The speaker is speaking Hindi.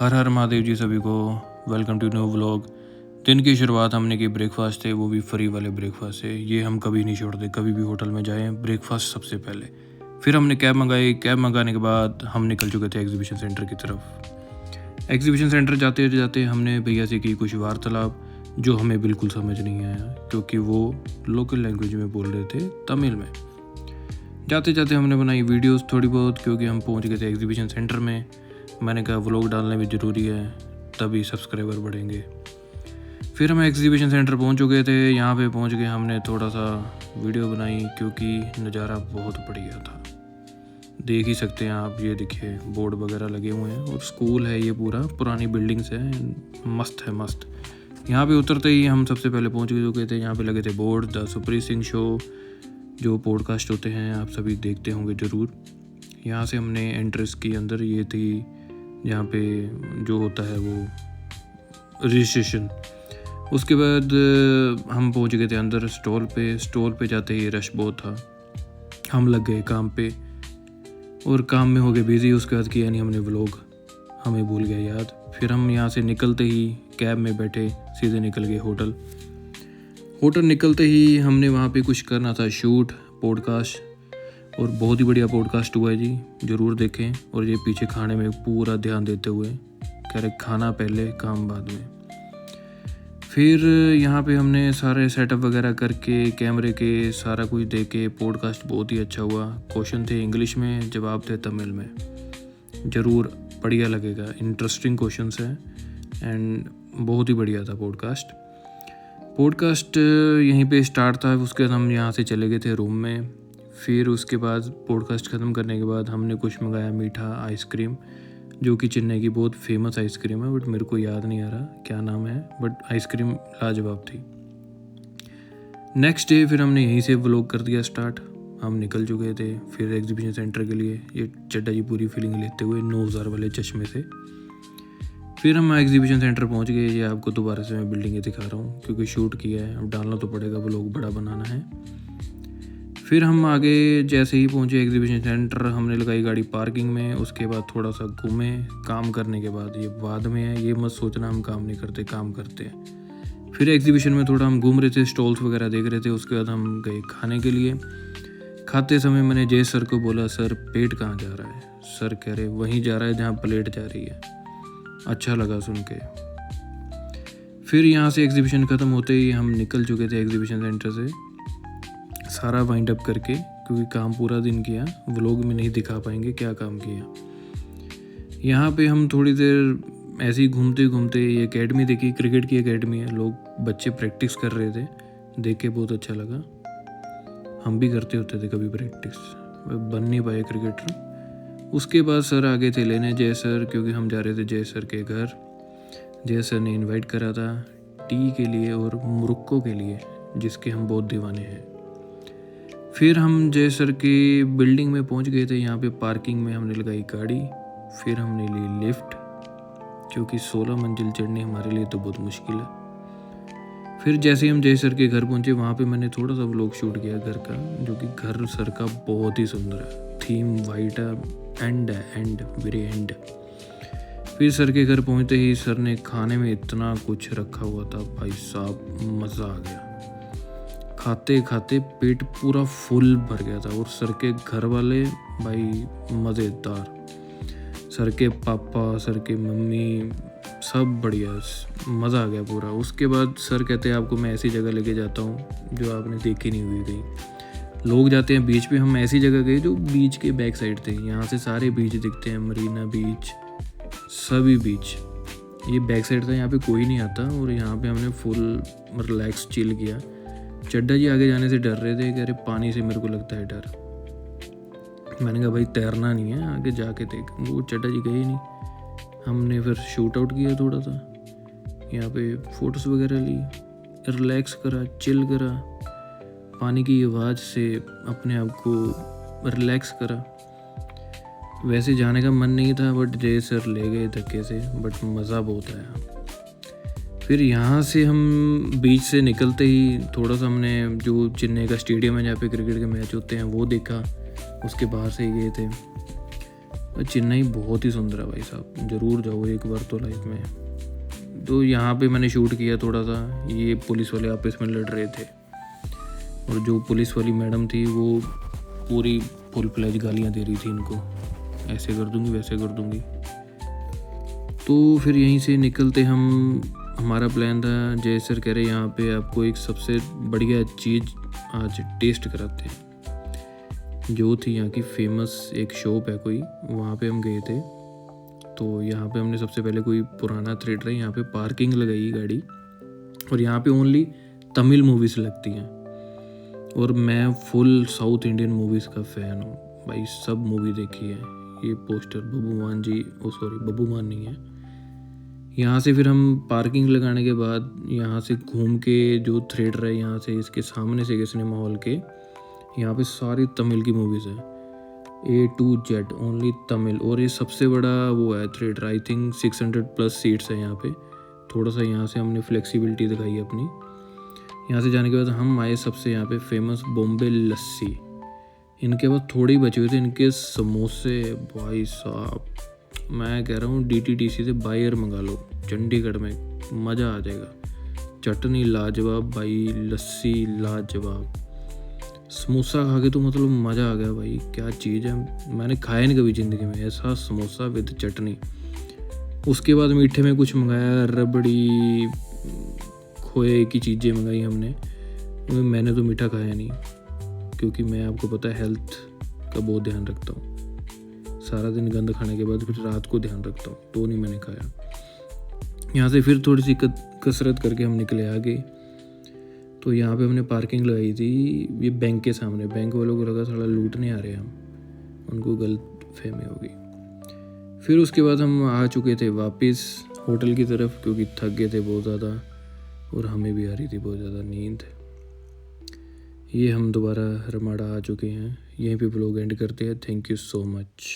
हर हर महादेव जी सभी को। Welcome to new vlog. दिन की शुरुआत हमने की ब्रेकफास्ट से, वो भी फ्री वाले ब्रेकफास्ट से। ये हम कभी नहीं छोड़ते, कभी भी होटल में जाएं ब्रेकफास्ट सबसे पहले। फिर हमने कैब मंगाई। कैब मंगाने के बाद हम निकल चुके थे एग्जीबिशन सेंटर की तरफ। एग्जीबिशन सेंटर जाते जाते हमने भैया से की कुछ वार्तालाप, जो हमें बिल्कुल समझ नहीं आया क्योंकि वो लोकल लैंग्वेज में बोल रहे थे, तमिल में। जाते जाते हमने बनाई वीडियोस थोड़ी बहुत, क्योंकि हम पहुंच गए थे एग्जीबिशन सेंटर में। मैंने कहा व्लॉग डालना भी ज़रूरी है, तभी सब्सक्राइबर बढ़ेंगे। फिर हम एग्जीबिशन सेंटर पहुंच चुके थे। यहाँ पे पहुंच के हमने थोड़ा सा वीडियो बनाई, क्योंकि नज़ारा बहुत बढ़िया था। देख ही सकते हैं आप, ये देखिए बोर्ड वगैरह लगे हुए हैं और स्कूल है, ये पूरा पुरानी बिल्डिंग्स है, मस्त है मस्त। यहाँ पे उतरते ही हम सबसे पहले पहुँच चुके थे। यहाँ पे लगे थे board, the Supreet Singh show, जो पॉडकास्ट होते हैं आप सभी देखते होंगे ज़रूर। यहाँ से हमने एंट्रेंस की अंदर, ये थी जहाँ पे जो होता है वो रजिस्ट्रेशन। उसके बाद हम पहुँच गए थे अंदर स्टॉल पे जाते ही रश बहुत था। हम लग गए काम पे और काम में हो गए बिजी। उसके बाद किया नहीं हमने व्लॉग, हमें भूल गया याद। फिर हम यहाँ से निकलते ही कैब में बैठे, सीधे निकल गए होटल निकलते ही हमने वहाँ पे कुछ करना था, शूट पॉडकास्ट, और बहुत ही बढ़िया पॉडकास्ट हुआ है जी, ज़रूर देखें। और ये पीछे खाने में पूरा ध्यान देते हुए कह रहे खाना पहले काम बाद में। फिर यहाँ पे हमने सारे सेटअप वगैरह करके कैमरे के सारा कुछ दे के, पॉडकास्ट बहुत ही अच्छा हुआ। क्वेश्चन थे इंग्लिश में, जवाब थे तमिल में। ज़रूर बढ़िया लगेगा, इंटरेस्टिंग क्वेश्चंस हैं एंड बहुत ही बढ़िया था पॉडकास्ट यहीं पे स्टार्ट था। उसके बाद हम यहाँ से चले गए थे रूम में। फिर उसके बाद पॉडकास्ट ख़त्म करने के बाद हमने कुछ मंगाया, मीठा आइसक्रीम, जो कि चेन्नई की बहुत फेमस आइसक्रीम है, बट मेरे को याद नहीं आ रहा क्या नाम है, बट आइसक्रीम लाजवाब थी। नेक्स्ट डे फिर हमने यहीं से व्लॉग कर दिया स्टार्ट। हम निकल चुके थे फिर एग्जीबिशन सेंटर के लिए, ये चड्डा जी पूरी फीलिंग लेते हुए 9000 वाले चश्मे से। फिर हम एग्जीबिशन सेंटर पहुंच गए। ये आपको दोबारा से मैं बिल्डिंगें दिखा रहा हूँ, क्योंकि शूट किया है, अब डालना तो पड़ेगा, व्लॉग बड़ा बनाना है। फिर हम आगे जैसे ही पहुंचे एग्जीबिशन सेंटर, हमने लगाई गाड़ी पार्किंग में। उसके बाद थोड़ा सा घूमे काम करने के बाद। ये बाद में है, ये मत सोचना हम काम नहीं करते, काम करते हैं। फिर एग्जीबिशन में थोड़ा हम घूम रहे थे, स्टॉल्स वगैरह देख रहे थे। उसके बाद हम गए खाने के लिए। खाते समय मैंने जय सर को बोला, सर पेट कहाँ जा रहा है? सर कह रहे वहीं जा रहा है जहाँ प्लेट जा रही है। अच्छा लगा सुन के। फिर यहाँ से एग्जीबिशन ख़त्म होते ही हम निकल चुके थे एग्जीबिशन सेंटर से, सारा वाइंड अप करके, क्योंकि काम पूरा दिन किया, व्लॉग में नहीं दिखा पाएंगे क्या काम किया। यहाँ पे हम थोड़ी देर ऐसे ही घूमते घूमते ये एकेडमी देखी, क्रिकेट की एकेडमी है, लोग बच्चे प्रैक्टिस कर रहे थे, देख के बहुत अच्छा लगा। हम भी करते होते थे कभी प्रैक्टिस, बन नहीं पाए क्रिकेटर। उसके बाद सर आगे थे लेने जय सर, क्योंकि हम जा रहे थे जय सर के घर। जय सर ने इनवाइट करा था टी के लिए और मुरुक्को के लिए, जिसके हम बहुत दीवाने हैं। फिर हम जय सर के बिल्डिंग में पहुंच गए थे। यहाँ पे पार्किंग में हमने लगाई गाड़ी। फिर हमने ली लिफ्ट, क्योंकि 16 मंजिल चढ़नी हमारे लिए तो बहुत मुश्किल है। फिर जैसे ही हम जय सर के घर पहुंचे, वहाँ पे मैंने थोड़ा सा व्लॉग शूट किया घर का, जो कि घर सर का बहुत ही सुंदर है, थीम वाइट है, एंड वेरी एंड। फिर सर के घर पहुंचते ही सर ने खाने में इतना कुछ रखा हुआ था, भाई साहब मज़ा आ गया। खाते खाते पेट पूरा फुल भर गया था। और सर के घर वाले भाई मज़ेदार, सर के पापा, सर के मम्मी, सब बढ़िया, मज़ा आ गया पूरा। उसके बाद सर कहते हैं आपको मैं ऐसी जगह लेके जाता हूँ जो आपने देखी नहीं हुई कहीं। लोग जाते हैं बीच पे, हम ऐसी जगह गए जो बीच के बैक साइड थे। यहाँ से सारे बीच दिखते हैं, मरीना बीच, सभी बीच। ये बैक साइड था, यहाँ पे कोई नहीं आता। और यहाँ पे हमने फुल रिलैक्स चिल किया। चड्डा जी आगे जाने से डर रहे थे, कह रहे पानी से मेरे को लगता है डर। मैंने कहा भाई तैरना नहीं है, आगे जाके देख। वो चड्डा जी गए ही नहीं। हमने फिर शूट आउट किया थोड़ा सा, यहाँ पे फ़ोटोज़ वगैरह ली, रिलैक्स करा, चिल करा, पानी की आवाज़ से अपने आप को रिलैक्स करा। वैसे जाने का मन नहीं था, बट जय सर ले गए धक्के से, बट मज़ा बहुत आया। फिर यहाँ से हम बीच से निकलते ही थोड़ा सा हमने जो चेन्नई का स्टेडियम है जहाँ पे क्रिकेट के मैच होते हैं वो देखा। उसके बाहर से ही गए थे। चेन्नई बहुत ही सुंदर है भाई साहब, ज़रूर जाओ एक बार तो लाइफ में। तो यहाँ पे मैंने शूट किया थोड़ा सा, ये पुलिस वाले आपस में लड़ रहे थे और जो पुलिस वाली मैडम थी वो पूरी फुल फ्लैज गालियाँ दे रही थी इनको, ऐसे कर दूँगी वैसे कर दूँगी। तो फिर यहीं से निकलते हम, हमारा प्लान था जय सर कह रहे यहाँ पे आपको एक सबसे बढ़िया चीज़ आज टेस्ट कराते हैं, जो थी यहाँ की फेमस एक शॉप है कोई, वहाँ पे हम गए थे। तो यहाँ पे हमने सबसे पहले कोई पुराना थिएटर है, यहाँ पे पार्किंग लगाई गाड़ी और यहाँ पे ओनली तमिल मूवीज़ लगती हैं और मैं फुल साउथ इंडियन मूवीज़ का फ़ैन हूँ भाई, सब मूवी देखी है। ये पोस्टर बब्बू मान जी, बब्बू मान नहीं है। यहाँ से फिर हम पार्किंग लगाने के बाद यहाँ से घूम के जो थिएटर है यहाँ से इसके सामने से सिनेमा हॉल के, यहाँ पे सारी तमिल की मूवीज़ है, A to Z only Tamil. और ये सबसे बड़ा वो है थिएटर, आई थिंक 600+ सीट्स है यहाँ पे। थोड़ा सा यहाँ से हमने फ्लेक्सिबिलिटी दिखाई अपनी। यहाँ से जाने के बाद हम आए सबसे यहाँ पे फेमस बॉम्बे लस्सी, इनके पास थोड़े ही बचे हुए थे, इनके समोसे भाई साहब मैं कह रहा हूँ DTDC से बायर मंगा लो, चंडीगढ़ में मज़ा आ जाएगा। चटनी लाजवाब भाई, लस्सी लाजवाब, समोसा खा के तो मतलब मज़ा आ गया भाई, क्या चीज़ है, मैंने खाया नहीं कभी ज़िंदगी में ऐसा समोसा विद चटनी। उसके बाद मीठे में कुछ मंगाया, रबड़ी खोए की चीज़ें मंगाई हमने। मैंने तो मीठा खाया नहीं क्योंकि मैं आपको पता है हेल्थ का बहुत ध्यान रखता हूँ, सारा दिन गंद खाने के बाद फिर रात को ध्यान रखता हूँ, तो नहीं मैंने खाया। यहाँ से फिर थोड़ी सी कसरत करके हम निकले आगे। तो यहाँ पे हमने पार्किंग लगाई थी ये बैंक के सामने, बैंक वालों को लगा थोड़ा लूटने आ रहे हैं हम, उनको गलत फहमी होगी। फिर उसके बाद हम आ चुके थे वापस होटल की तरफ क्योंकि थक गए थे बहुत ज़्यादा और हमें भी आ रही थी बहुत ज़्यादा नींद। ये हम दोबारा रमाड़ा आ चुके हैं, यहीं पे ब्लॉग एंड करते हैं। Thank you so much.